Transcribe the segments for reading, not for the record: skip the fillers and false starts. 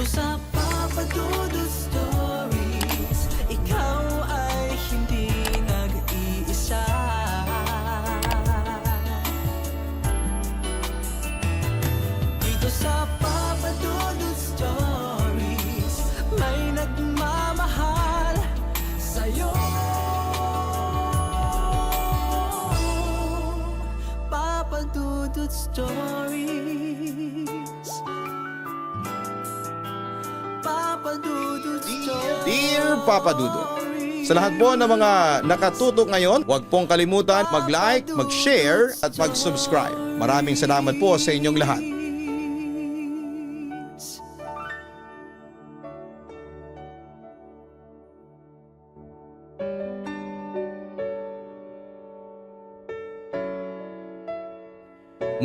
sa Papa Dudut Stories, ikaw ay hindi nag-iisa. Dito sa Papa Dudut Stories, may nagmamahal sa'yo. Papa Dudut Stories. Papa Dudut Stories. Dear Papa Dudut, sa lahat po ng mga nakatutok ngayon, huwag pong kalimutan mag-like, mag-share at mag-subscribe. Maraming salamat po sa inyong lahat.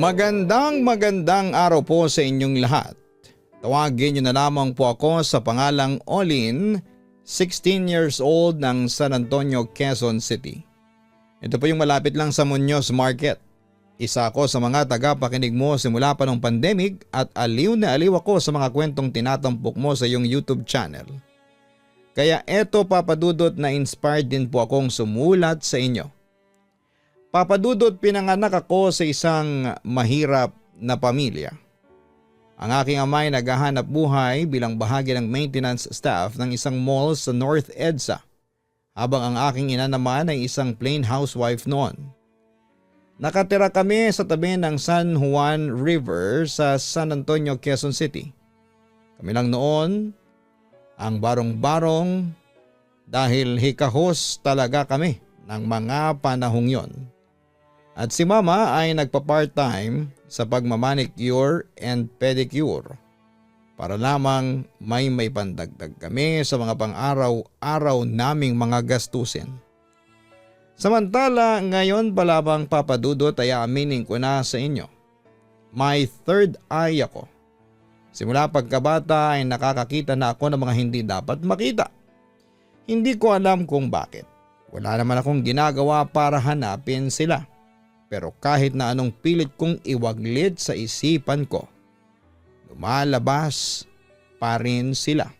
Magandang araw po sa inyong lahat. Tawagin niyo na lamang po ako sa pangalang Olin, 16 years old ng San Antonio, Quezon City. Ito po yung malapit lang sa Muñoz Market. Isa ako sa mga tagapakinig mo simula pa ng pandemic at aliw na aliw ako sa mga kwentong tinatampok mo sa iyong YouTube channel. Kaya eto Papa Dudut, na inspired din po akong sumulat sa inyo. Papa Dudut, pinanganak ako sa isang mahirap na pamilya. Ang aking ama ay naghahanap buhay bilang bahagi ng maintenance staff ng isang mall sa North EDSA, habang ang aking ina naman ay isang plain housewife noon. Nakatira kami sa tabi ng San Juan River sa San Antonio, Quezon City. Kami lang noon ang barong-barong dahil hikahos talaga kami ng mga panahong yon. At si mama ay nagpa-part-time sa pagmamanicure and pedicure para lamang may pandagdag kami sa mga pang-araw-araw naming mga gastusin. Samantala ngayon pa lamang Papa Dudut ay aaminin ko na sa inyo, may third eye ako. Simula pagkabata ay nakakakita na ako ng mga hindi dapat makita. Hindi ko alam kung bakit. Wala naman akong ginagawa para hanapin sila. Pero kahit na anong pilit kong iwaglit sa isipan ko, lumalabas pa rin sila.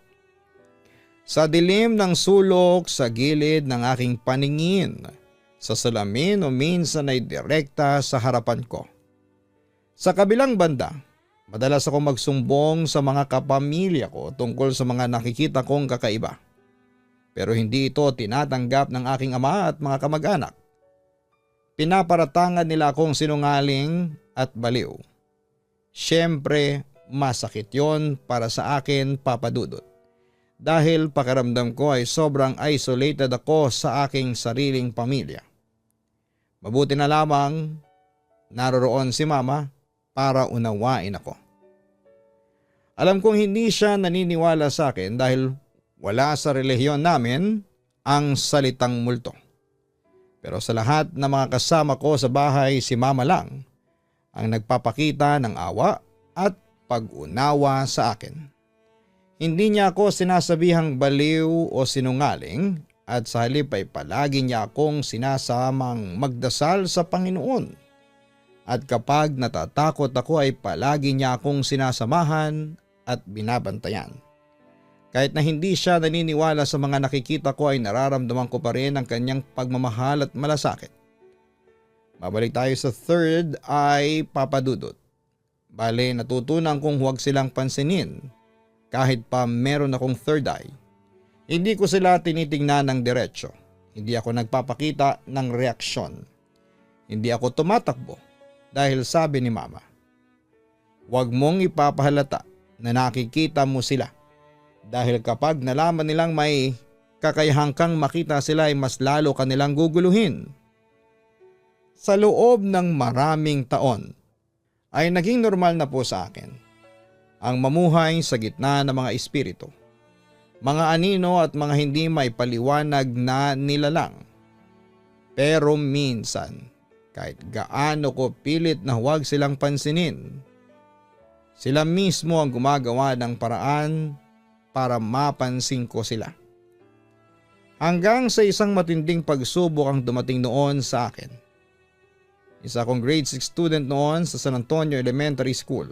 Sa dilim ng sulok sa gilid ng aking paningin, sa salamin o minsan ay direkta sa harapan ko. Sa kabilang banda, madalas ako magsumbong sa mga kapamilya ko tungkol sa mga nakikita kong kakaiba. Pero hindi ito tinatanggap ng aking ama at mga kamag-anak. Pinaparatangan nila akong sinungaling at baliw. Siyempre, masakit yon para sa akin, Papa Dudut. Dahil pakiramdam ko ay sobrang isolated ako sa aking sariling pamilya. Mabuti na lamang naroroon si mama para unawain ako. Alam kong hindi siya naniniwala sa akin dahil wala sa relihiyon namin ang salitang multo. Pero sa lahat ng mga kasama ko sa bahay, si mama lang ang nagpapakita ng awa at pag-unawa sa akin. Hindi niya ako sinasabihang baliw o sinungaling at sa halip ay palagi niya akong sinasamang magdasal sa Panginoon. At kapag natatakot ako ay palagi niya akong sinasamahan at binabantayan. Kahit na hindi siya naniniwala sa mga nakikita ko ay nararamdaman ko pa rin ang kanyang pagmamahal at malasakit. Babalik tayo sa third eye, Papa Dudut. Bale, natutunan kong huwag silang pansinin kahit pa meron akong third eye. Hindi ko sila tinitingnan ng diretsyo. Hindi ako nagpapakita ng reaksyon. Hindi ako tumatakbo dahil sabi ni mama, huwag mong ipapahalata na nakikita mo sila. Dahil kapag nalaman nilang may kakayahang kang makita sila ay mas lalo kanilang guguluhin. Sa loob ng maraming taon ay naging normal na po sa akin ang mamuhay sa gitna ng mga espiritu, mga anino at mga hindi may paliwanag na nilalang. Pero minsan, kahit gaano ko pilit na huwag silang pansinin, sila mismo ang gumagawa ng paraan para mapansin ko sila. Hanggang sa isang matinding pagsubok ang dumating noon sa akin. Isa akong grade 6 student noon sa San Antonio Elementary School.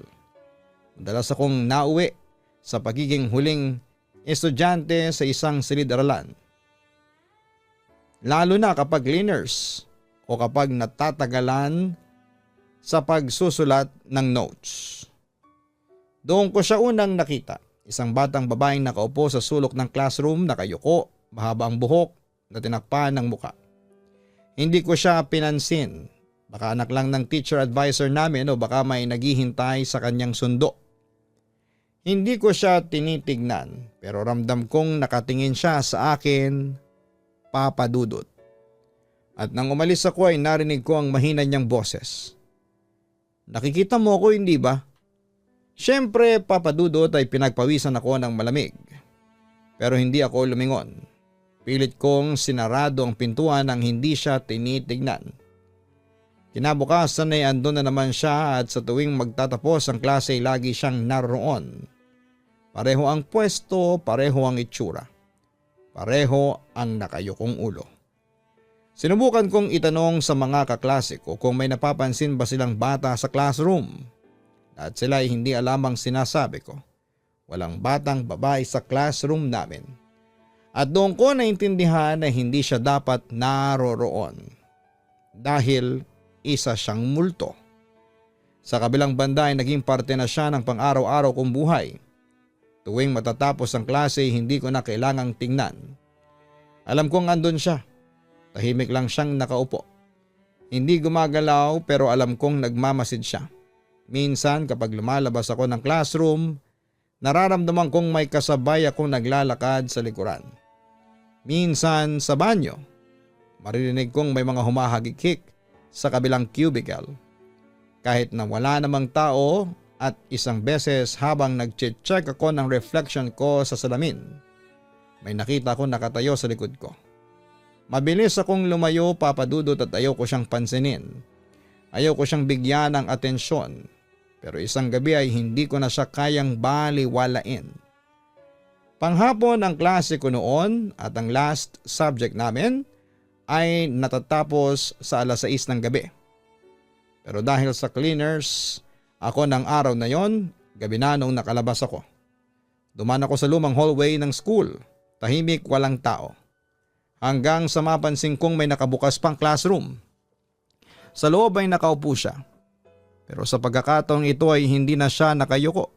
Madalas akong nauwi sa pagiging huling estudyante sa isang silid-aralan. Lalo na kapag learners o kapag natatagalan sa pagsusulat ng notes. Doon ko siya unang nakita, isang batang babaeng nakaupo sa sulok ng classroom, nakayuko, mahaba ang buhok na tinakpan ng muka. Hindi ko siya pinansin, baka anak lang ng teacher advisor namin o baka may naghihintay sa kanyang sundo. Hindi ko siya tinitignan pero ramdam kong nakatingin siya sa akin, Papa Dudut. At nang umalis ako ay narinig ko ang mahina niyang boses. Nakikita mo ako, hindi ba? Siyempre, Papa Dudut, ay pinagpawisan ako ng malamig. Pero hindi ako lumingon. Pilit kong sinarado ang pintuan nang hindi siya tinitignan. Kinabukasan ay andun na naman siya at sa tuwing magtatapos ang klase ay lagi siyang naroon. Pareho ang pwesto, pareho ang itsura. Pareho ang nakayukong ulo. Sinubukan kong itanong sa mga kaklase ko kung may napapansin ba silang bata sa classroom. At sila ay hindi alam ang sinasabi ko. Walang batang babae sa classroom namin. At doon ko naintindihan na hindi siya dapat naroroon. Dahil isa siyang multo. Sa kabilang banda ay naging parte na siya ng pang-araw-araw kong buhay. Tuwing matatapos ang klase hindi ko na kailangang tingnan. Alam kong andun siya. Tahimik lang siyang nakaupo. Hindi gumagalaw pero alam kong nagmamasid siya. Minsan kapag lumalabas ako ng classroom, nararamdaman kong may kasabay akong naglalakad sa likuran. Minsan sa banyo, maririnig kong may mga humahagikik sa kabilang cubicle. Kahit na wala namang tao at isang beses habang nag-check ako ng reflection ko sa salamin, may nakita akong nakatayo sa likod ko. Mabilis akong lumayo, Papa Dudut, at ayaw ko siyang pansinin. Ayaw ko siyang bigyan ng atensyon. Pero isang gabi ay hindi ko na siya kayang baliwalain. Panghapon ang klase ko noon at ang last subject namin ay natatapos sa 6:00 ng gabi. Pero dahil sa cleaners ako ng araw na yon, gabi na nung nakalabas ako. Dumaan ako sa lumang hallway ng school, tahimik, walang tao. Hanggang sa mapansin kong may nakabukas pang classroom. Sa loob ay nakaupo siya. Pero sa pagkakataong ito ay hindi na siya nakayuko.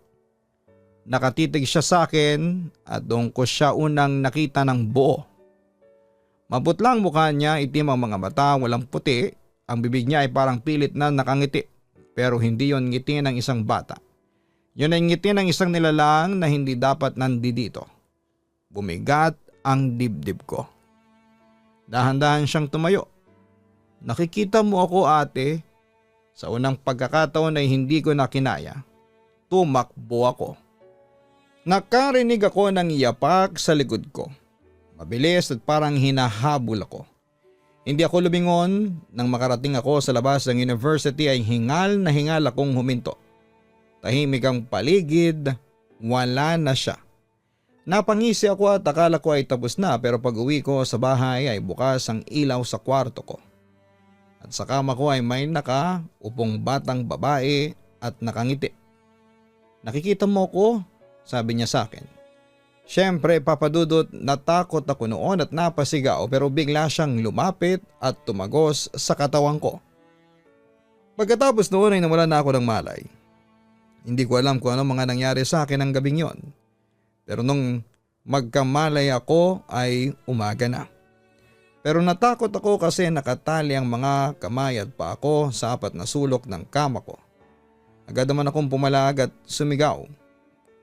Nakatitig siya sa akin at doon ko siya unang nakita ng buo. Maputlang mukha niya, itim ang mga mata, walang puti. Ang bibig niya ay parang pilit na nakangiti. Pero hindi yon ngiti ng isang bata. Yun ay ngiti ng isang nilalang na hindi dapat nandito. Bumigat ang dibdib ko. Dahan-dahan siyang tumayo. Nakikita mo ako, ate. Sa unang pagkakataon ay hindi ko na kinaya. Tumakbo ako. Nakarinig ako ng iyapak sa likod ko. Mabilis at parang hinahabol ako. Hindi ako lumingon. Nang makarating ako sa labas ng university ay hingal na hingal akong huminto. Tahimik ang paligid. Wala na siya. Napangisi ako at akala ko ay tapos na, pero pag uwi ko sa bahay ay bukas ang ilaw sa kwarto ko. At sa kama ko ay may nakaupong batang babae at nakangiti. Nakikita mo ko? Sabi niya sa akin. Siyempre, Papa Dudut, natakot ako noon at napasigaw, pero bigla siyang lumapit at tumagos sa katawan ko. Pagkatapos noon ay nawala na ako ng malay. Hindi ko alam kung ano mga nangyari sa akin ang gabing yon. Pero nung magkamalay ako ay umaga na. Pero natakot ako kasi nakatali ang mga kamay at paa ko sa 4 na sulok ng kama ko. Agad naman akong pumalag at sumigaw.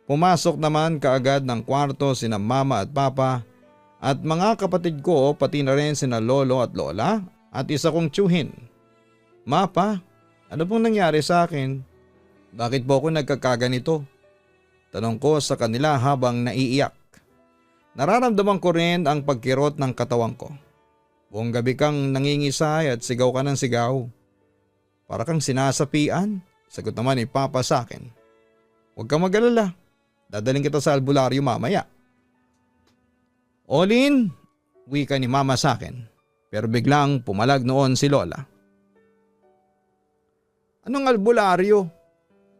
Pumasok naman kaagad ng kwarto sina mama at papa at mga kapatid ko, pati na rin sina lolo at lola at isa kong tiyuhin. Mapa, ano pong nangyari sa akin? Bakit po ako nagkakaganito? Tanong ko sa kanila habang naiiyak. Nararamdaman ko rin ang pagkirot ng katawan ko. Buong gabi kang nangingisay at sigaw ka ng sigaw. Para kang sinasapian, sagot naman ni Papa sa akin. Huwag kang mag-alala, dadaling kita sa albularyo mamaya. Olin, wika ni Mama sa akin, pero biglang pumalag noon si Lola. Anong albularyo?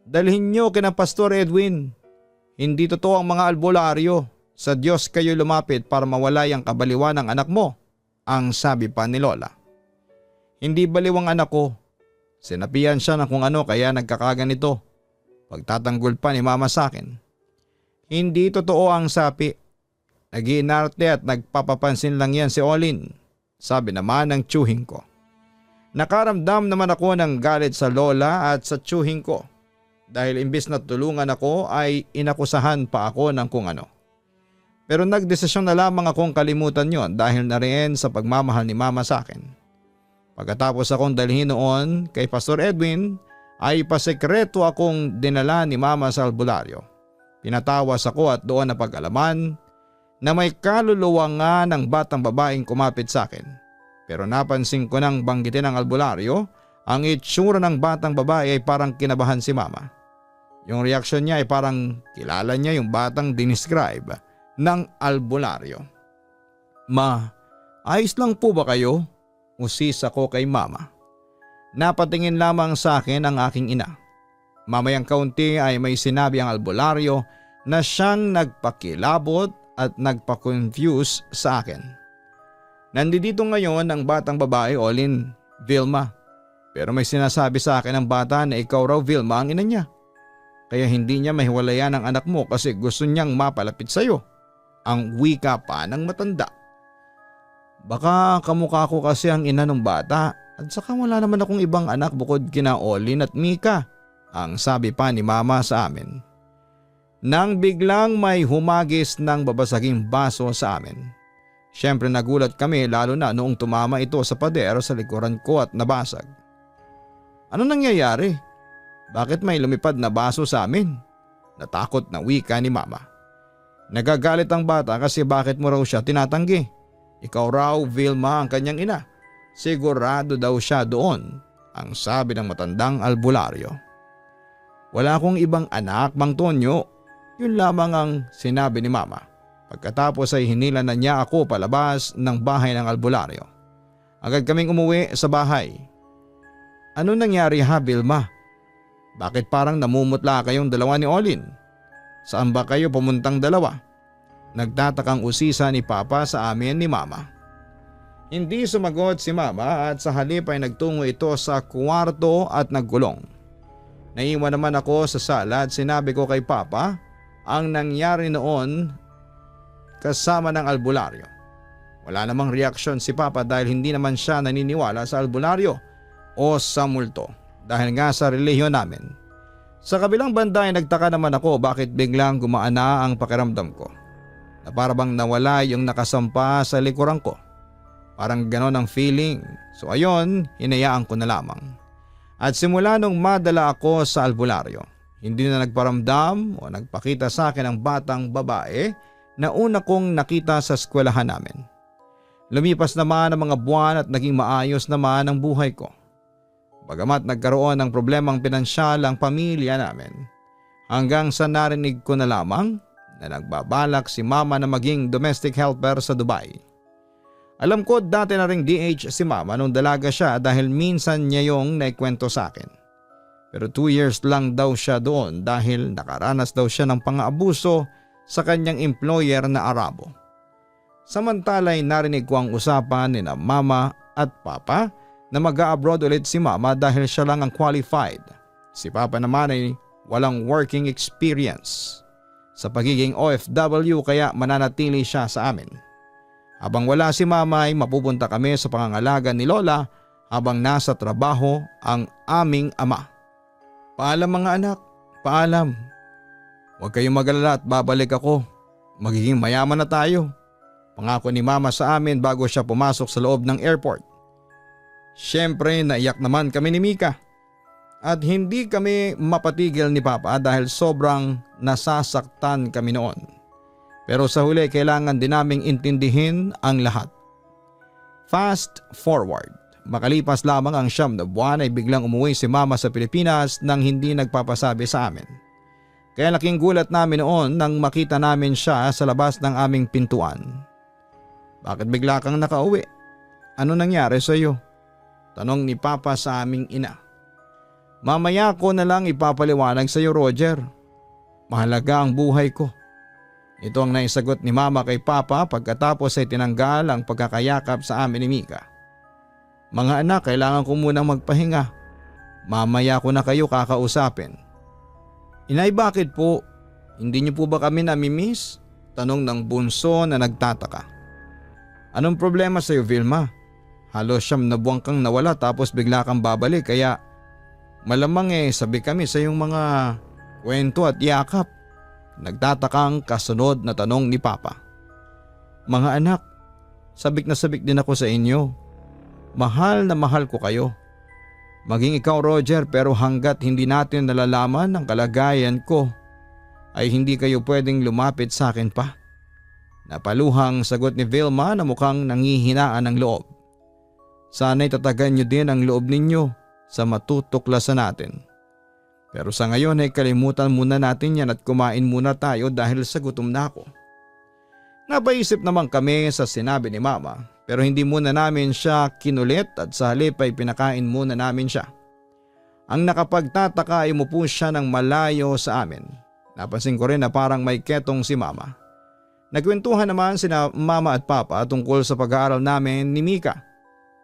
Dalhin niyo kina Pastor Edwin. Hindi totoo ang mga albularyo. Sa Diyos kayo lumapit para mawala ang kabaliwan ng anak mo, ang sabi pa ni Lola. Hindi baliw ang anak ko. Sinapian siya ng kung ano kaya nagkakaganito. Pagtatanggol pa ni Mama sa akin. Hindi totoo ang sapi. Nag-iinarte at nagpapapansin lang yan si Olin, sabi naman ng tiyuhin ko. Nakaramdam naman ako ng galit sa lola at sa tiyuhin ko dahil imbis na tulungan ako ay inakusahan pa ako ng kung ano. Pero nagdesisyon na lamang akong kalimutan yon dahil na rin sa pagmamahal ni Mama sa akin. Pagkatapos akong dalhin noon kay Pastor Edwin ay pasekreto akong dinala ni Mama sa albularyo. Pinatawas ako at doon napag-alaman na may kaluluwa nga ng batang babaeng kumapit sa akin. Pero napansin ko nang banggitin ang albularyo, ang itsura ng batang babae ay parang kinabahan si Mama. Yung reaksyon niya ay parang kilala niya yung batang dinescribe ng albularyo. Ma, ayos lang po ba kayo? Usis ako kay Mama. Napatingin lamang sa akin ang aking ina. Mamayang kaunti ay may sinabi ang albularyo na siyang nagpakilabot at nagpa-confuse sa akin. Nandito ngayon ang batang babae, Olin, Vilma. Pero may sinasabi sa akin ang bata na ikaw raw, Vilma, ang ina niya. Kaya hindi niya mahiwalayan ang anak mo kasi gusto niyang mapalapit sa iyo. Ang wika pa ng matanda. Baka kamukha ko kasi ang ina ng bata at saka wala naman akong ibang anak bukod kina Olin at Mika, ang sabi pa ni Mama sa amin. Nang biglang may humagis ng babasaging baso sa amin. Siyempre nagulat kami lalo na noong tumama ito sa pader sa likuran ko at nabasag. Ano nangyayari? Bakit may lumipad na baso sa amin? Natakot na wika ni Mama. Nagagalit ang bata kasi bakit mo raw siya tinatanggi? Ikaw raw, Vilma, ang kanyang ina. Sigurado daw siya doon, ang sabi ng matandang albularyo. Wala akong ibang anak, Mang Tonyo. Yun lamang ang sinabi ni Mama. Pagkatapos ay hinila na niya ako palabas ng bahay ng albularyo. Agad kaming umuwi sa bahay. Ano nangyari ha, Vilma? Bakit parang namumutla kayong dalawa ni Olin? Saan ba kayo pumuntang dalawa? Nagtatakang usisa ni Papa sa amin ni Mama. Hindi sumagot si Mama at sa halip ay nagtungo ito sa kwarto at nagkulong. Naiwan naman ako sa sala at sinabi ko kay Papa ang nangyari noon kasama ng albularyo. Wala namang reaksyon si Papa dahil hindi naman siya naniniwala sa albularyo o sa multo dahil nga sa relihiyon namin. Sa kabilang banda ay nagtaka naman ako bakit biglang gumaan na ang pakiramdam ko. Na parang nawala yung nakasampa sa likuran ko. Parang ganon ang feeling. So ayon, hinayaan ko na lamang. At simula nung madala ako sa albularyo, hindi na nagparamdam o nagpakita sa akin ang batang babae na una kong nakita sa eskwelahan namin. Lumipas naman ang mga buwan at naging maayos naman ang buhay ko. Bagamat nagkaroon ng problemang pinansyal ang pamilya namin, hanggang sa narinig ko na lamang na nagbabalak si Mama na maging domestic helper sa Dubai. Alam ko dati na ring DH si Mama nung dalaga siya dahil minsan niya yung naikwento sa akin. Pero 2 years lang daw siya doon dahil nakaranas daw siya ng pang-aabuso sa kanyang employer na Arabo. Samantala'y narinig ko ang usapan ni na Mama at Papa na mag-a-abroad ulit si Mama dahil siya lang ang qualified. Si Papa naman ay walang working experience sa pagiging OFW kaya mananatili siya sa amin. Habang wala si Mama ay mapupunta kami sa pangangalaga ni Lola habang nasa trabaho ang aming ama. Paalam mga anak, paalam. Huwag kayong mag-alala at babalik ako. Magiging mayaman na tayo. Pangako ni Mama sa amin bago siya pumasok sa loob ng airport. Siyempre naiyak naman kami ni Mika. At hindi kami mapatigil ni Papa dahil sobrang nasasaktan kami noon. Pero sa huli kailangan din naming intindihin ang lahat. Fast forward. Makalipas lamang ang 9 na buwan ay biglang umuwi si Mama sa Pilipinas nang hindi nagpapasabi sa amin. Kaya laking gulat namin noon nang makita namin siya sa labas ng aming pintuan. Bakit bigla kang nakauwi? Ano nangyari sa iyo? Tanong ni Papa sa aming ina. Mamaya ko na lang ipapaliwanag sa iyo, Roger. Mahalaga ang buhay ko. Ito ang naisagot ni Mama kay Papa pagkatapos ay tinanggal ang pagkakayakap sa amin ni Mika. Mga anak, kailangan ko munang magpahinga. Mamaya ko na kayo kakausapin. Inay, bakit po? Hindi niyo po ba kami namimiss? Tanong ng bunso na nagtataka. Anong problema sa iyo, Vilma? Halos 9 na buwan kang nawala tapos bigla kang babalik kaya malamang sabi kami sa iyong mga kwento at yakap. Nagtatakang kasunod na tanong ni Papa. Mga anak, sabik na sabik din ako sa inyo. Mahal na mahal ko kayo. Maging ikaw, Roger, pero hanggat hindi natin nalalaman ang kalagayan ko ay hindi kayo pwedeng lumapit sa akin pa. Napaluhang sagot ni Vilma na mukhang nangihinaan ng loob. Sana'y tatagan niyo din ang loob ninyo sa matutuklasan natin. Pero sa ngayon ay kalimutan muna natin yan at kumain muna tayo dahil sa gutom na ako. Napaisip naman kami sa sinabi ni Mama pero hindi muna namin siya kinulit at sa halip ay pinakain muna namin siya. Ang nakapagtataka ay umupo siya ng malayo sa amin. Napansin ko rin na parang may ketong si Mama. Nagkwentuhan naman sina Mama at Papa tungkol sa pag-aaral namin ni Mika.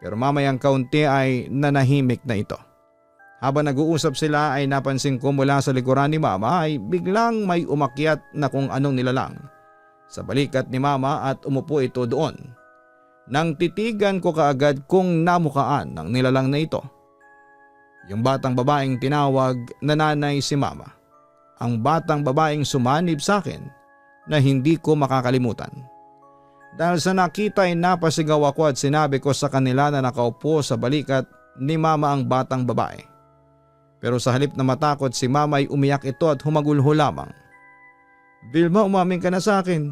Pero mamayang kaunti ay nanahimik na ito. Habang nag-uusap sila ay napansin ko mula sa likuran ni Mama ay biglang may umakyat na kung anong nilalang sa balikat ni Mama at umupo ito doon. Nang titigan ko kaagad kung namukaan ng nilalang na ito. Yung batang babaeng tinawag na nanay si Mama. Ang batang babaeng sumanib sa akin na hindi ko makakalimutan. Dahil sa nakita ay napasigaw ako at sinabi ko sa kanila na nakaupo sa balikat ni Mama ang batang babae. Pero sa halip na matakot si Mama ay umiyak ito at humagulho lamang. Vilma, umamin ka na sa akin.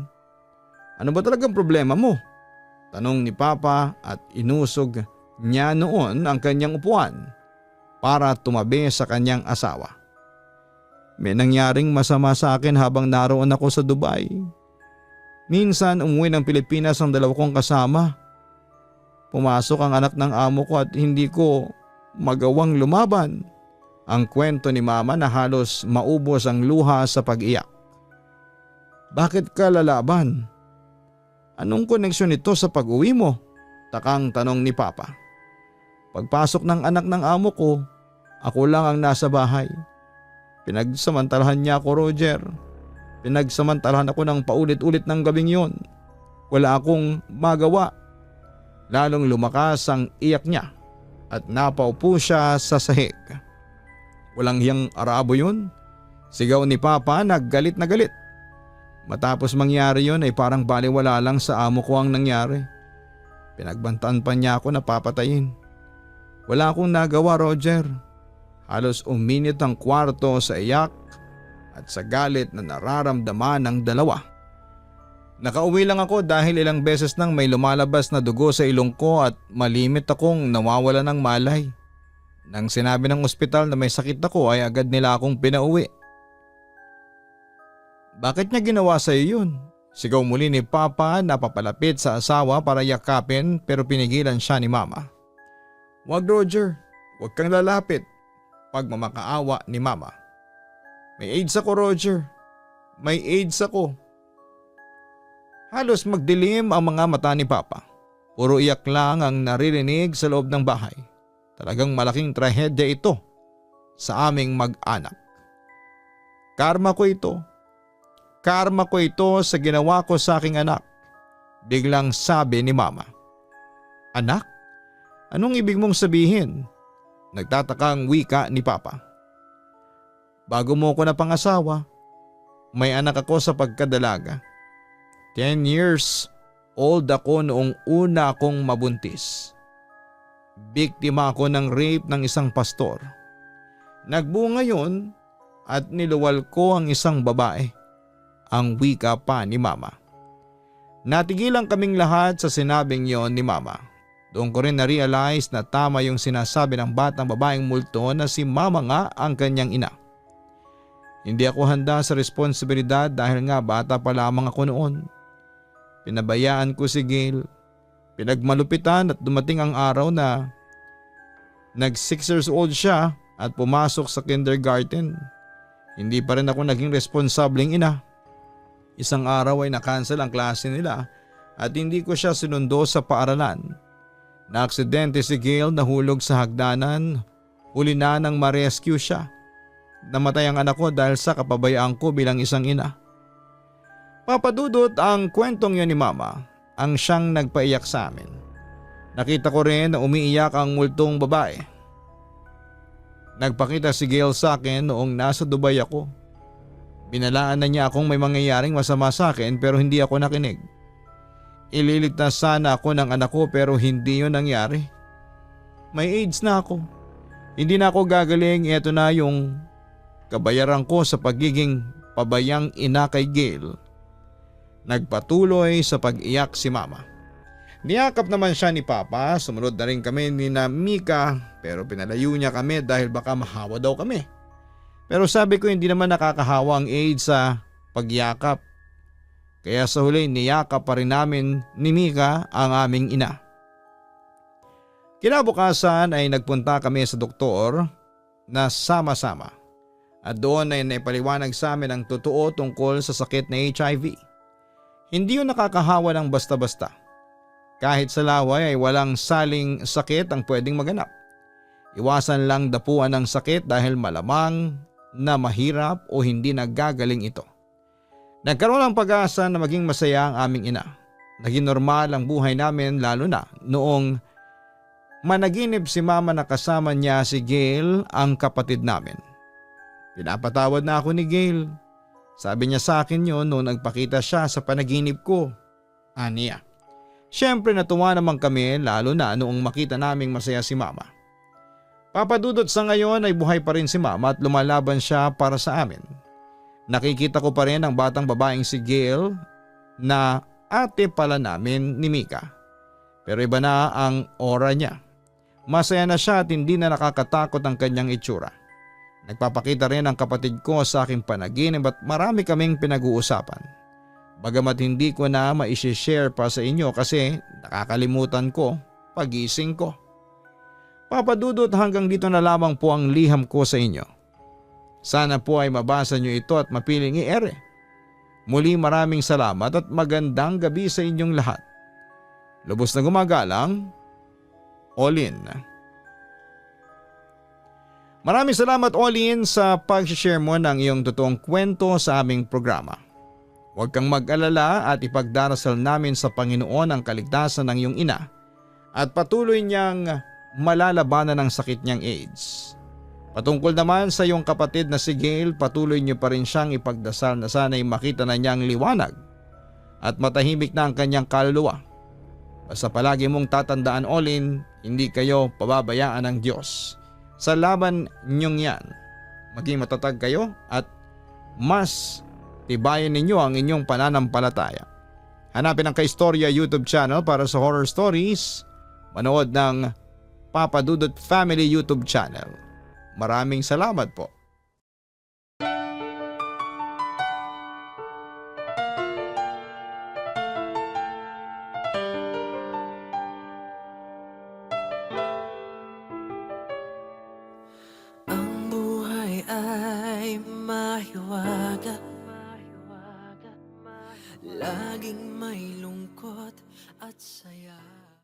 Ano ba talagang problema mo? Tanong ni Papa at inusog niya noon ang kanyang upuan para tumabi sa kanyang asawa. May nangyaring masama sa akin habang naroon ako sa Dubai. Minsan umuwi ng Pilipinas ang 2 kong kasama. Pumasok ang anak ng amo ko at hindi ko magawang lumaban. Ang kwento ni Mama na halos maubos ang luha sa pag-iyak. Bakit ka lalaban? Anong koneksyon nito sa pag-uwi mo? Takang tanong ni Papa. Pagpasok ng anak ng amo ko, ako lang ang nasa bahay. Pinagsamantalahan niya ako, Roger. Pinagsamantalahan ako ng paulit-ulit ng gabing yon. Wala akong magawa. Lalong lumakas ang iyak niya at napaupo siya sa sahig. Walang hiyang Arabo yun. Sigaw ni Papa naggalit na galit. Matapos mangyari yun ay parang baliwala lang sa amo ko ang nangyari. Pinagbantaan pa niya ako na papatayin. Wala akong nagawa, Roger. Halos uminit ang kwarto sa iyak at sa galit na nararamdaman ng dalawa. Nakauwi lang ako dahil ilang beses nang may lumalabas na dugo sa ilong ko at malimit akong nawawala ng malay. Nang sinabi ng ospital na may sakit ako ay agad nila akong pinauwi. Bakit niya ginawa sa iyo yun? Sigaw muli ni Papa na papalapit sa asawa para yakapin pero pinigilan siya ni Mama. Wag, Roger, wag kang lalapit. Pagmamakaawa ni Mama. May AIDS ako, Roger. May AIDS ako. Halos magdilim ang mga mata ni Papa. Puro iyak lang ang naririnig sa loob ng bahay. Talagang malaking trahedya ito sa aming mag-anak. Karma ko ito. Karma ko ito sa ginawa ko sa aking anak. Biglang sabi ni Mama. Anak? Anong ibig mong sabihin? Nagtatakang wika ni Papa. Bago mo ko napangasawa, may anak ako sa pagkadalaga. 10 years old ako noong una akong mabuntis. Biktima ako ng rape ng isang pastor. Nagbunga yun at niluwal ko ang isang babae. Ang wika pa ni Mama. Natigilan kaming lahat sa sinabing yon ni Mama. Doon ko rin na-realize na tama yung sinasabi ng batang babaeng multo na si Mama nga ang kanyang ina. Hindi ako handa sa responsibilidad dahil nga bata pa lamang ako noon. Pinabayaan ko si Gail. Pinagmalupitan at dumating ang araw na nag 6 years old siya at pumasok sa kindergarten. Hindi pa rin ako naging responsableng ina. Isang araw ay na-cancel ang klase nila at hindi ko siya sinundo sa paaralan. Na-aksidente si Gail, nahulog sa hagdanan, huli na nang ma-rescue siya. Namatay ang anak ko dahil sa kapabayaan ko bilang isang ina. Papadudot, ang kwentong yun ni Mama ang siyang nagpaiyak sa amin. Nakita ko rin na umiiyak ang multong babae. Nagpakita si Gail sa akin noong nasa Dubai ako. Binalaan na niya akong may mangyayaring masama sa akin pero hindi ako nakinig. Ililigtas sana ako ng anak ko pero hindi yun nangyari. May AIDS na ako. Hindi na ako gagaling, ito na yung kabayaran ko sa pagiging pabayang ina kay Gail. Nagpatuloy sa pag-iyak si Mama. Niyakap naman siya ni Papa, sumunod na rin kami ni na Mika pero pinalayo niya kami dahil baka mahawa daw kami. Pero sabi ko hindi naman nakakahawa ang AIDS sa pagyakap. Kaya sa huli niyakap pa rin namin ni Mika ang aming ina. Kinabukasan ay nagpunta kami sa doktor na sama-sama. At doon ay naipaliwanag sa amin ang totoo tungkol sa sakit na HIV. Hindi yun nakakahawa ng basta-basta. Kahit sa laway ay walang saling sakit ang pwedeng maganap. Iwasan lang dapuan ng sakit dahil malamang na mahirap o hindi nagagaling ito. Nagkaroon ng pag-asa na maging masaya ang aming ina. Naging normal ang buhay namin lalo na noong managinip si Mama na kasama niya si Gail, ang kapatid namin. Pinapatawad na ako ni Gail. Sabi niya sa akin yun noong nagpakita siya sa panaginip ko. Aniya. Siyempre natuwa naman kami lalo na noong makita naming masaya si Mama. Papadudot, sa ngayon ay buhay pa rin si Mama at lumalaban siya para sa amin. Nakikita ko pa rin ang batang babaeng si Gail na ate pala namin ni Mika. Pero iba na ang aura niya. Masaya na siya at hindi na nakakatakot ang kanyang itsura. Nagpapakita rin ang kapatid ko sa aking panaginip at marami kaming pinag-uusapan. Bagamat hindi ko na ma-share pa sa inyo kasi nakakalimutan ko pagising ko. Papadudot, hanggang dito na lamang po ang liham ko sa inyo. Sana po ay mabasa nyo ito at mapiling i-ere. Muli maraming salamat at magandang gabi sa inyong lahat. Lubos na gumagalang, Olin. Maraming salamat, Olin, sa pag-share mo ng iyong totoong kwento sa aming programa. Huwag kang mag-alala at ipagdarasal namin sa Panginoon ang kaligtasan ng iyong ina at patuloy niyang malalabanan ang sakit niyang AIDS. Patungkol naman sa iyong kapatid na si Gail, patuloy niyo pa rin siyang ipagdasal na sana'y makita na niyang liwanag at matahimik na ang kanyang kaluluwa. Basta palagi mong tatandaan, Olin, hindi kayo pababayaan ng Diyos. Sa laban niyong yan, maging matatag kayo at mas tibayan ninyo ang inyong pananampalataya. Hanapin ang Kaistorya YouTube channel para sa horror stories. Manood ng Papa Dudut Family YouTube channel. Maraming salamat po. Ang buhay ay mahiwaga, laging may lungkot at saya.